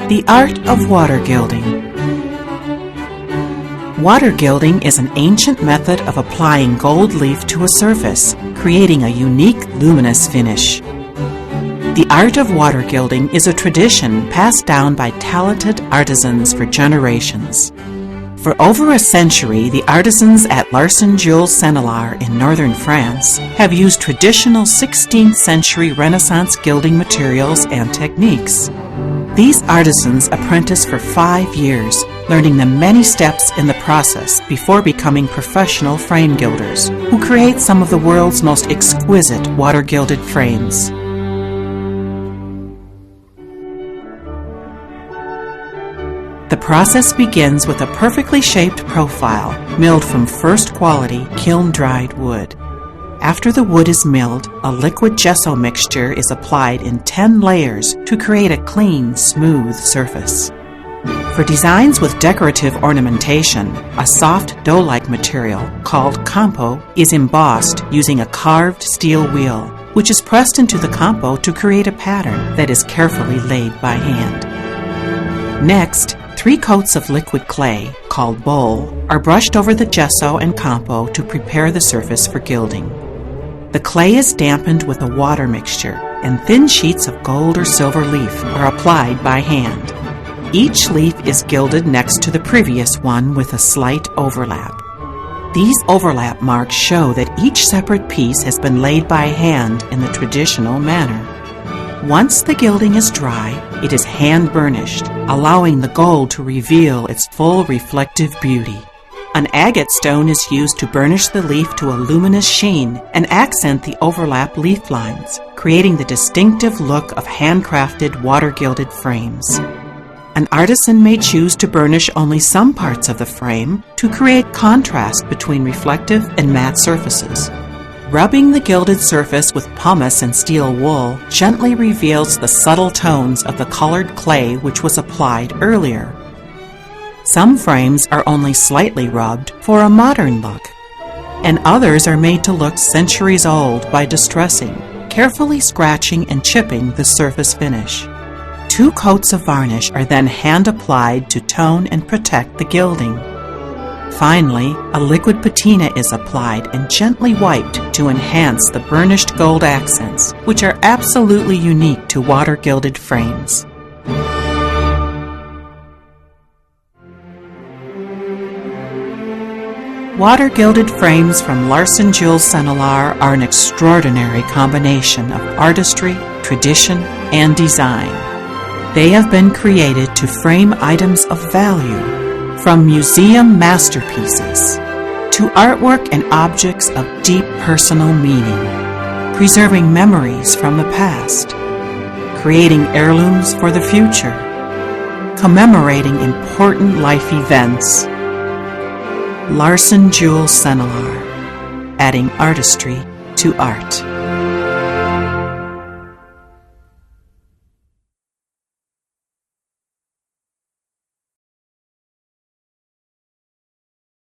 The Art of Water Gilding. Water gilding is an ancient method of applying gold leaf to a surface, creating a unique luminous finish. The art of water gilding is a tradition passed down by talented artisans for generations. For over a century, the artisans at Larson-Juhl Senelar in northern France have used traditional 16th century Renaissance gilding materials and techniques. These artisans apprentice for 5 years, learning the many steps in the process before becoming professional frame gilders, who create some of the world's most exquisite water-gilded frames. The process begins with a perfectly shaped profile, milled from first-quality, kiln-dried wood. After the wood is milled, a liquid gesso mixture is applied in 10 layers to create a clean, smooth surface. For designs with decorative ornamentation, a soft dough-like material called campo is embossed using a carved steel wheel, which is pressed into the campo to create a pattern that is carefully laid by hand. Next, 3 coats of liquid clay, called bole, are brushed over the gesso and campo to prepare the surface for gilding. The clay is dampened with a water mixture, and thin sheets of gold or silver leaf are applied by hand. Each leaf is gilded next to the previous one with a slight overlap. These overlap marks show that each separate piece has been laid by hand in the traditional manner. Once the gilding is dry, it is hand-burnished, allowing the gold to reveal its full reflective beauty. An agate stone is used to burnish the leaf to a luminous sheen and accent the overlap leaf lines, creating the distinctive look of handcrafted water-gilded frames. An artisan may choose to burnish only some parts of the frame to create contrast between reflective and matte surfaces. Rubbing the gilded surface with pumice and steel wool gently reveals the subtle tones of the colored clay which was applied earlier. Some frames are only slightly rubbed for a modern look, and others are made to look centuries old by distressing, carefully scratching and chipping the surface finish. 2 coats of varnish are then hand-applied to tone and protect the gilding. Finally, a liquid patina is applied and gently wiped to enhance the burnished gold accents, which are absolutely unique to water-gilded frames. Water-gilded frames from Larson-Juhl Senelar are an extraordinary combination of artistry, tradition, and design. They have been created to frame items of value, from museum masterpieces to artwork and objects of deep personal meaning, preserving memories from the past, creating heirlooms for the future, commemorating important life events. Larson-Juhl Senelar, adding artistry to art.